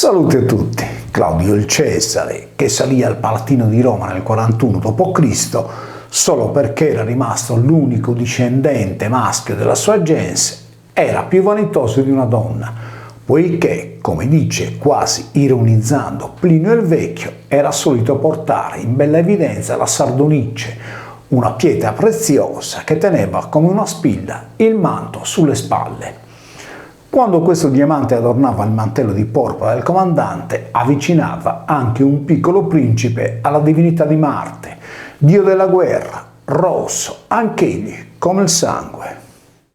Salute a tutti! Claudio il Cesare, che salì al Palatino di Roma nel 41 d.C. solo perché era rimasto l'unico discendente maschio della sua gens, era più vanitoso di una donna, poiché, come dice quasi ironizzando Plinio il Vecchio, era solito portare in bella evidenza la sardonice, una pietra preziosa che teneva come una spilla il manto sulle spalle. Quando questo diamante adornava il mantello di porpora del comandante, avvicinava anche un piccolo principe alla divinità di Marte, dio della guerra, rosso, anch'egli come il sangue.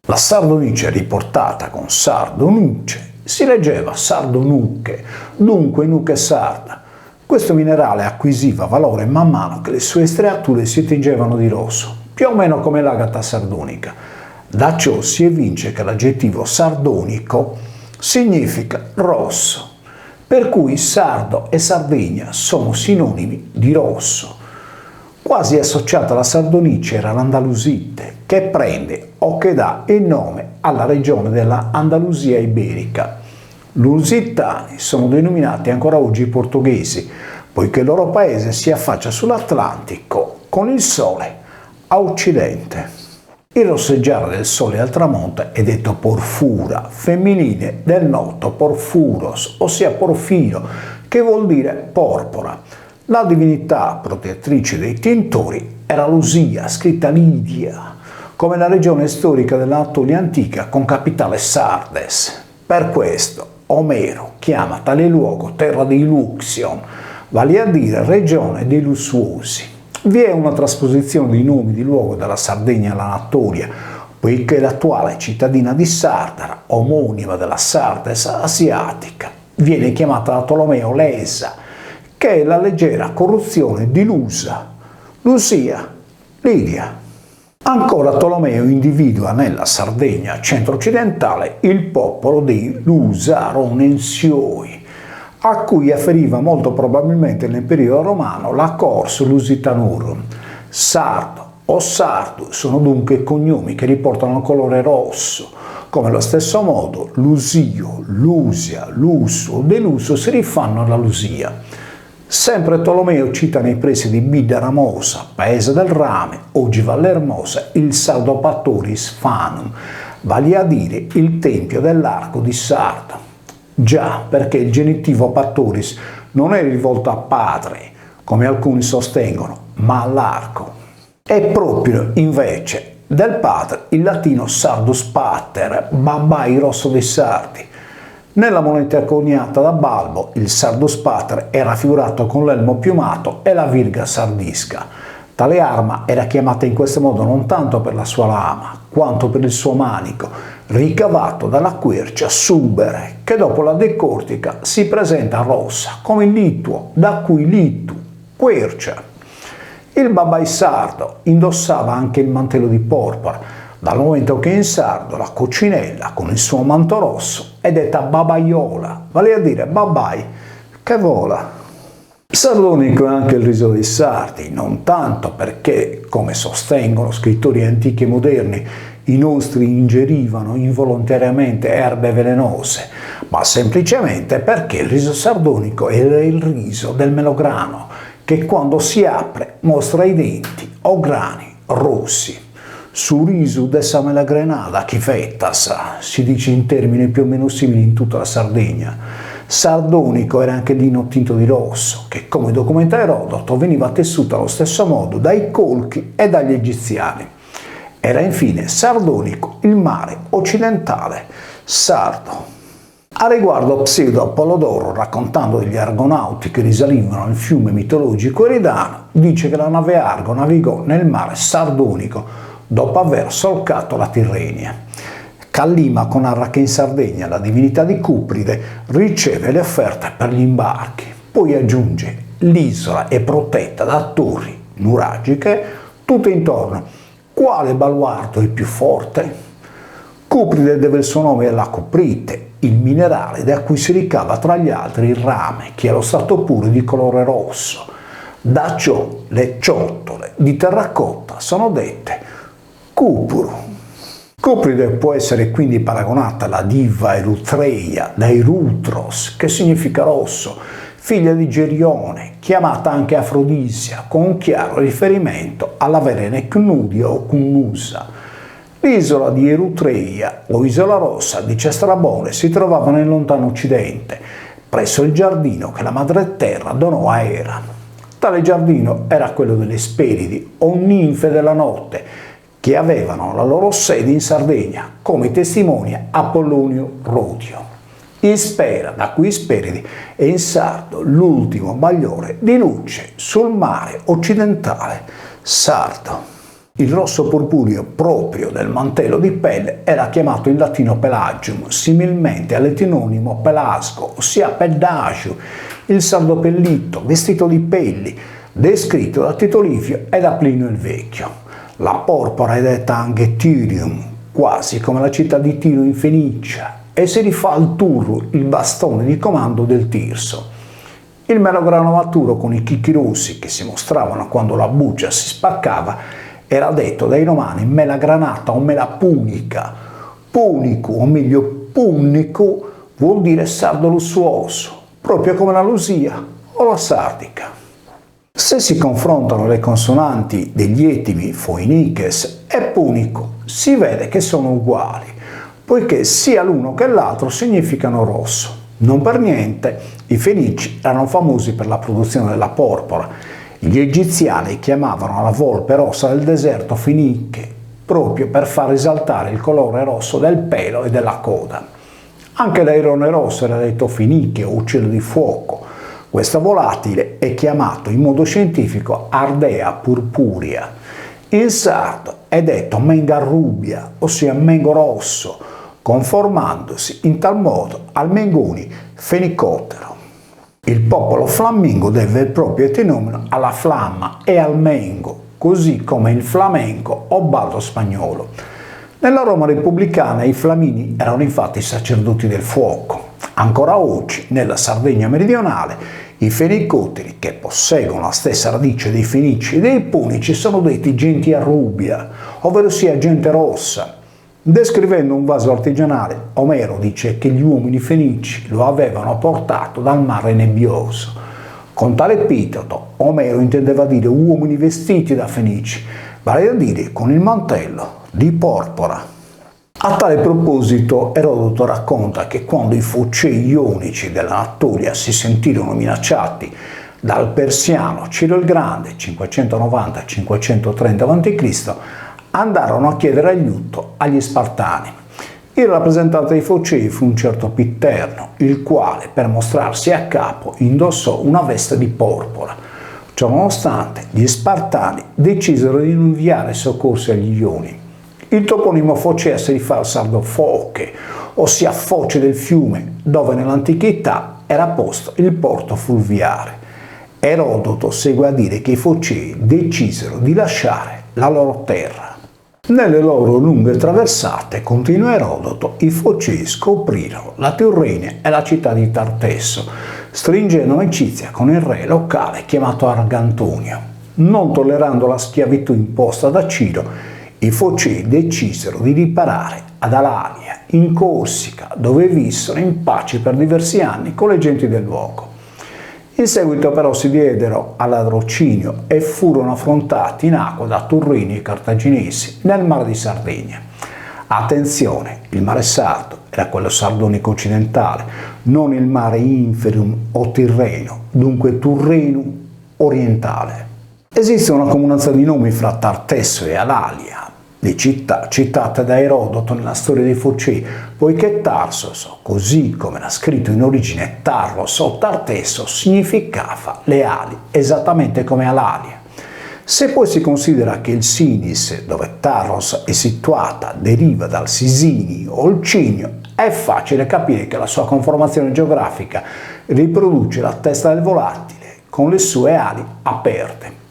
La sardonice riportata con sardonuce si leggeva sardonucche, dunque nuche sarda. Questo minerale acquisiva valore man mano che le sue striature si tingevano di rosso, più o meno come l'agata sardonica. Da ciò si evince che l'aggettivo sardonico significa rosso, per cui sardo e Sardegna sono sinonimi di rosso. Quasi associata alla sardonice era l'andalusite, che prende o che dà il nome alla regione della Andalusia iberica. Lusitani sono denominati ancora oggi i portoghesi, poiché il loro paese si affaccia sull'Atlantico con il sole a occidente. Il rosseggiare del sole al tramonto è detto porfura, femminile del noto porfuros, ossia porfiro, che vuol dire porpora. La divinità protettrice dei tintori era Lusia, scritta Lidia, come la regione storica dell'Anatolia antica con capitale Sardes. Per questo Omero chiama tale luogo terra di Luxion, vale a dire regione dei lussuosi. Vi è una trasposizione di nomi di luogo dalla Sardegna all'Anatolia, poiché l'attuale cittadina di Sardara, omonima della Sardes asiatica, viene chiamata da Tolomeo Lesa, che è la leggera corruzione di Lusa, Lusia, Lidia. Ancora Tolomeo individua nella Sardegna centro-occidentale il popolo dei Lusaronensioi, a cui afferiva molto probabilmente nel periodo romano la Cors Lusitanorum. Sardo o Sardu sono dunque cognomi che riportano il colore rosso, come allo stesso modo Lusio, Lusia, Lusso o Deluso si rifanno alla Lusia. Sempre Tolomeo cita nei pressi di Bidda Ramosa, paese del rame, oggi Valle Hermosa, il Sardopattoris Fanum, vale a dire il tempio dell'arco di Sardo. Già, perché il genitivo pattoris non è rivolto a padre, come alcuni sostengono, ma all'arco. È proprio, invece, del padre il latino sardus pater, babai rosso dei sardi. Nella moneta coniata da Balbo, il sardus pater è raffigurato con l'elmo piumato e la virga sardisca. Tale arma era chiamata in questo modo non tanto per la sua lama, quanto per il suo manico, ricavato dalla quercia subere, che dopo la decortica si presenta rossa, come il lituo, da cui litu, quercia. Il babai sardo indossava anche il mantello di porpora, dal momento che in sardo la coccinella con il suo manto rosso è detta babaiola, vale a dire babai che vola. Sardonico è anche il riso dei sardi, non tanto perché, come sostengono scrittori antichi e moderni, i nostri ingerivano involontariamente erbe velenose, ma semplicemente perché il riso sardonico era il riso del melograno, che quando si apre mostra i denti o grani rossi. Su riso dessa melagrenada chi fettas, si dice in termini più o meno simili in tutta la Sardegna. Sardonico era anche lino tinto di rosso, che come documenta Erodoto veniva tessuto allo stesso modo dai colchi e dagli egiziani. Era infine sardonico il mare occidentale sardo. A riguardo Pseudo Apollodoro, raccontando degli argonauti che risalivano il fiume mitologico Eridano, dice che la nave Argo navigò nel mare sardonico dopo aver solcato la Tirrenia. Callima narra che in Sardegna la divinità di Cupride riceve le offerte per gli imbarchi. Poi aggiunge: l'isola è protetta da torri nuragiche tutte intorno. Quale baluardo è il più forte? Cupride deve il suo nome alla cuprite, il minerale da cui si ricava tra gli altri il rame, che è allo stato puro di colore rosso. Da ciò le ciottole di terracotta sono dette cupuru. Cupride può essere quindi paragonata alla diva Erutreia, da Erutros, che significa rosso, figlia di Gerione, chiamata anche Afrodisia, con un chiaro riferimento alla Verene Cnudia o Cunnusa. L'isola di Erutreia, o Isola Rossa, dice Strabone, si trovava nel lontano occidente, presso il giardino che la madre terra donò a Era. Tale giardino era quello delle Hesperidi, o ninfe della notte, che avevano la loro sede in Sardegna, come testimonia Apollonio Rodio. Ispera, da cui Hesperidi, è in sardo l'ultimo bagliore di luce sul mare occidentale sardo. Il rosso purpureo proprio del mantello di pelle era chiamato in latino pelagium, similmente all'etimonico pelasgo, ossia pedagium, il sardo pellito, vestito di pelli, descritto da Tito Livio e da Plinio il Vecchio. La porpora è detta anche Tyrium, quasi come la città di Tiro in Fenicia, e si rifà al turro, il bastone di comando del Tirso. Il melograno maturo con i chicchi rossi che si mostravano quando la buccia si spaccava era detto dai romani mela granata o mela punica. Punico, o meglio punnico, vuol dire sardo lussuoso, proprio come la Lusia o la Sardica. Se si confrontano le consonanti degli etimi foiniches e punico, si vede che sono uguali, poiché sia l'uno che l'altro significano rosso. Non per niente i fenici erano famosi per la produzione della porpora. Gli egiziani chiamavano la volpe rossa del deserto feniche, proprio per far risaltare il colore rosso del pelo e della coda. Anche l'airone rosso era detto feniche o uccello di fuoco. Questo volatile è chiamato in modo scientifico Ardea purpurea. In sardo è detto mengarrubia, ossia mengo rosso, conformandosi in tal modo al mengoni fenicotero. Il popolo flammingo deve il proprio etimone alla flamma e al mengo, così come il flamenco o ballo spagnolo. Nella Roma repubblicana i flamini erano infatti i sacerdoti del fuoco. Ancora oggi, nella Sardegna meridionale, i fenicoteri, che posseggono la stessa radice dei fenici e dei punici, sono detti genti a rubia, ovvero sia gente rossa. Descrivendo un vaso artigianale, Omero dice che gli uomini fenici lo avevano portato dal mare nebbioso. Con tale epiteto, Omero intendeva dire uomini vestiti da fenici, vale a dire con il mantello di porpora. A tale proposito Erodoto racconta che quando i focei ionici dell'Anatolia si sentirono minacciati dal persiano Ciro il Grande, 590-530 a.C., andarono a chiedere aiuto agli Spartani. Il rappresentante dei focei fu un certo Pitterno, il quale, per mostrarsi a capo, indossò una veste di porpora. Ciononostante, gli Spartani decisero di non inviare soccorsi agli Ioni. Il toponimo Focea si rifà al sardo foche, ossia foce del fiume, dove nell'antichità era posto il porto fluviale. Erodoto segue a dire che i Focei decisero di lasciare la loro terra. Nelle loro lunghe traversate, continua Erodoto, i Focei scoprirono la Tirrenia e la città di Tartesso, stringendo amicizia con il re locale chiamato Argantonio. Non tollerando la schiavitù imposta da Ciro, i Focei decisero di riparare ad Alania, in Corsica, dove vissero in pace per diversi anni con le genti del luogo. In seguito però si diedero al ladrocinio e furono affrontati in acqua da turrini e cartaginesi nel mare di Sardegna. Attenzione, il mare sardo era quello sardonico occidentale, non il mare inferium o tirreno, dunque turreno orientale. Esiste una comunanza di nomi fra Tartesso e Alalia, le città citate da Erodoto nella storia dei Focei, poiché Tarsos, così come era scritto in origine Tarlos o Tartesso, significava le ali, esattamente come Alalia. Se poi si considera che il Sinis, dove Tarros è situata, deriva dal Sisini o il Cinio, è facile capire che la sua conformazione geografica riproduce la testa del volatile con le sue ali aperte.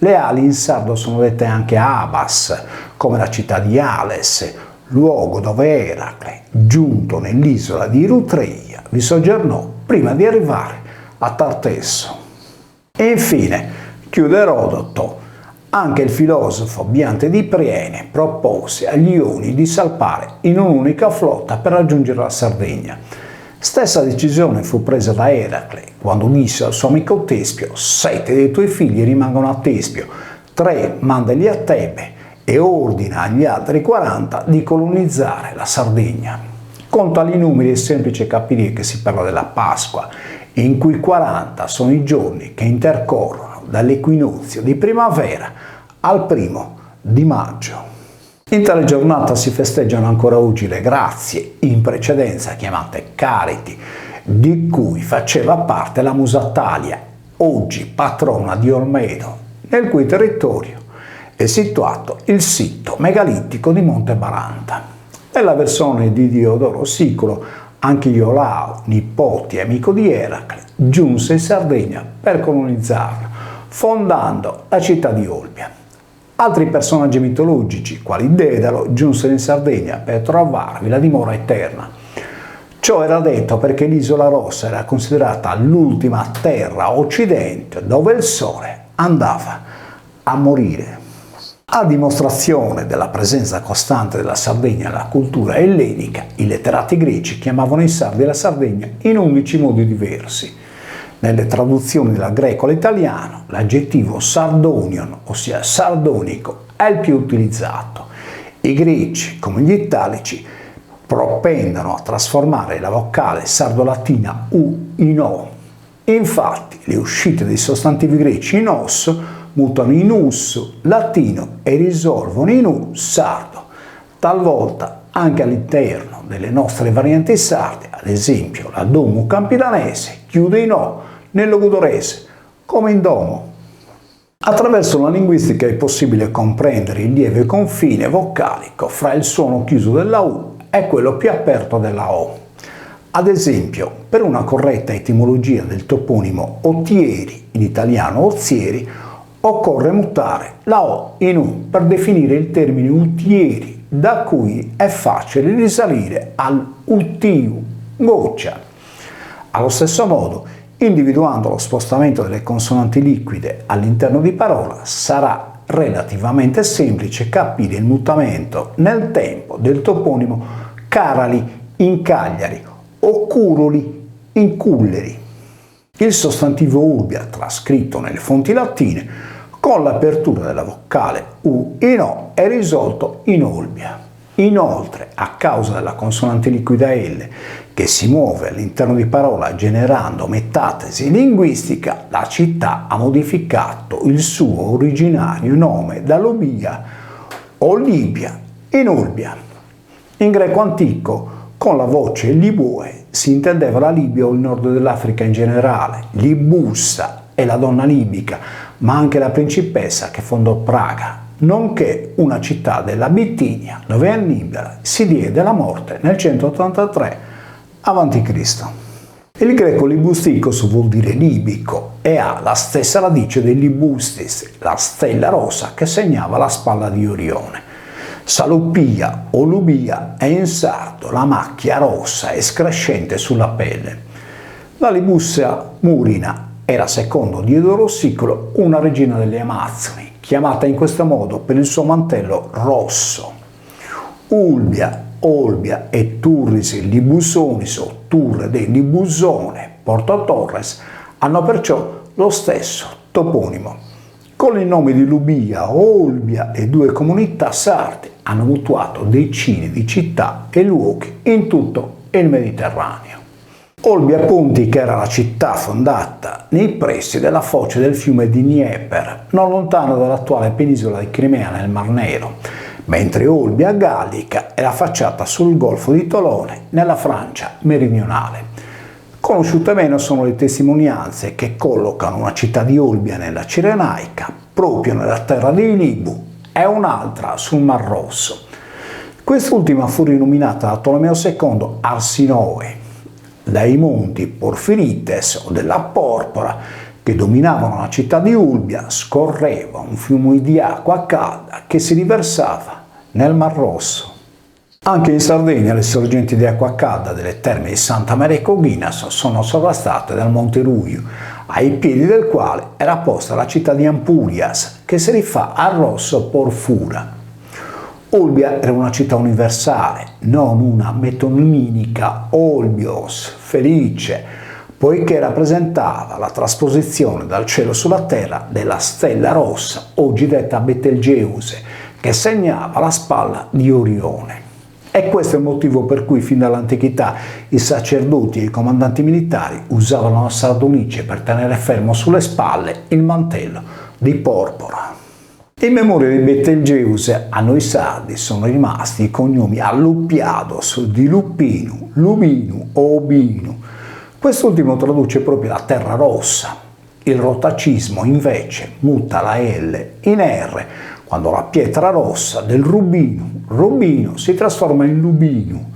Le ali in sardo sono dette anche Abas, come la città di Ales, luogo dove Eracle, giunto nell'isola di Erutreia, vi soggiornò prima di arrivare a Tartesso. E infine, chiude Erodoto, Anche il filosofo Biante di Priene propose agli Ioni di salpare in un'unica flotta per raggiungere la Sardegna. Stessa decisione fu presa da Eracle quando disse al suo amico Tespio: 7 dei tuoi figli rimangono a Tespio, 3 mandali a Tebe e ordina agli altri 40 di colonizzare la Sardegna. Con tali numeri è semplice capire che si parla della Pasqua, in cui 40 sono i giorni che intercorrono dall'equinozio di primavera al 1° di maggio. In tale giornata si festeggiano ancora oggi le grazie, in precedenza chiamate Cariti, di cui faceva parte la Musa Talia, oggi patrona di Olmedo, nel cui territorio è situato il sito megalittico di Monte Baranta. Nella versione di Diodoro Siculo, anche Iolao, nipote e amico di Eracle, giunse in Sardegna per colonizzarla, fondando la città di Olbia. Altri personaggi mitologici, quali Dedalo, giunsero in Sardegna per trovarvi la dimora eterna. Ciò era detto perché l'isola Rossa era considerata l'ultima terra occidente dove il sole andava a morire. A dimostrazione della presenza costante della Sardegna nella cultura ellenica, i letterati greci chiamavano i sardi la Sardegna in 11 modi diversi. Nelle traduzioni dal greco all'italiano, l'aggettivo sardonion, ossia sardonico, è il più utilizzato. I greci, come gli italici, propendono a trasformare la vocale sardo-latina U in O. Infatti, le uscite dei sostantivi greci in os mutano in us latino e risolvono in u sardo. Talvolta anche all'interno delle nostre varianti sarde, ad esempio la domo campidanese chiude in o nel logudorese, come in domo. Attraverso la linguistica è possibile comprendere il lieve confine vocalico fra il suono chiuso della U e quello più aperto della O. Ad esempio, per una corretta etimologia del toponimo Ottieri, in italiano Ozieri, occorre mutare la O in U per definire il termine Utieri, da cui è facile risalire al Utiu, goccia. Allo stesso modo, individuando lo spostamento delle consonanti liquide all'interno di parola, sarà relativamente semplice capire il mutamento nel tempo del toponimo Carali in Cagliari o Curoli in Culleri. Il sostantivo Ulbia, trascritto nelle fonti latine, con l'apertura della vocale U in O, è risolto in Olbia. Inoltre, a causa della consonante liquida L, che si muove all'interno di parola generando metatesi linguistica, la città ha modificato il suo originario nome da Lubia o Libia in Olbia. In greco antico, con la voce Libue si intendeva la Libia o il nord dell'Africa in generale. Libussa è la donna libica, ma anche la principessa che fondò Praga, nonché una città della Bitinia, dove Annibale si diede la morte nel 183 a.C. Il greco libusticos vuol dire libico e ha la stessa radice del libustis, la stella rossa che segnava la spalla di Orione. Salupia o lubia è in sardo la macchia rossa escrescente sulla pelle. La Libussa Murina era, secondo Diodoro Siculo, una regina delle Amazzoni, chiamata in questo modo per il suo mantello rosso. Ulbia, Olbia e Turris Libusonis o Turre de Libusone, Porto Torres, hanno perciò lo stesso toponimo. Con il nome di Lubia, Olbia e 2 comunità sarde hanno mutuato decine di città e luoghi in tutto il Mediterraneo. Olbia Ponti, che era la città fondata nei pressi della foce del fiume di Dnieper, non lontano dall'attuale penisola di Crimea nel Mar Nero, mentre Olbia Gallica è affacciata sul golfo di Tolone nella Francia meridionale. Conosciute meno sono le testimonianze che collocano una città di Olbia nella Cirenaica, proprio nella terra dei Libu, e un'altra sul Mar Rosso. Quest'ultima fu rinominata da Tolomeo II Arsinoe, dai monti Porfirites o della Porpora che dominavano la città di Ulbia scorreva un fiume di acqua calda che si riversava nel Mar Rosso. Anche in Sardegna le sorgenti di acqua calda delle terme di Santa Maria Coghinas sono sovrastate dal Monte Ruju, ai piedi del quale era posta la città di Ampurias, che si rifà al rosso porfura. Olbia era una città universale, non una metonimica Olbios, felice, poiché rappresentava la trasposizione dal cielo sulla terra della stella rossa, oggi detta Betelgeuse, che segnava la spalla di Orione. E questo è il motivo per cui fin dall'antichità i sacerdoti e i comandanti militari usavano la sardonice per tenere fermo sulle spalle il mantello di porpora. In memoria di Betelgeuse a noi sardi sono rimasti i cognomi Alluppiados, di Lupinu, Luminu o Obinu. Quest'ultimo traduce proprio la terra rossa. Il rotacismo invece muta la L in R, quando la pietra rossa del rubino si trasforma in lubino.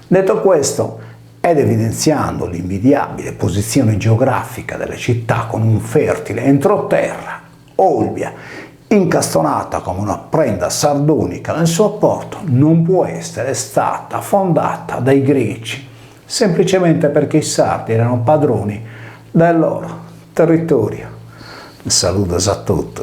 Detto questo, ed evidenziando l'invidiabile posizione geografica delle città con un fertile entroterra, Olbia, incastonata come una prenda sardonica nel suo porto, non può essere stata fondata dai greci, semplicemente perché i sardi erano padroni del loro territorio. Saludos a tutti.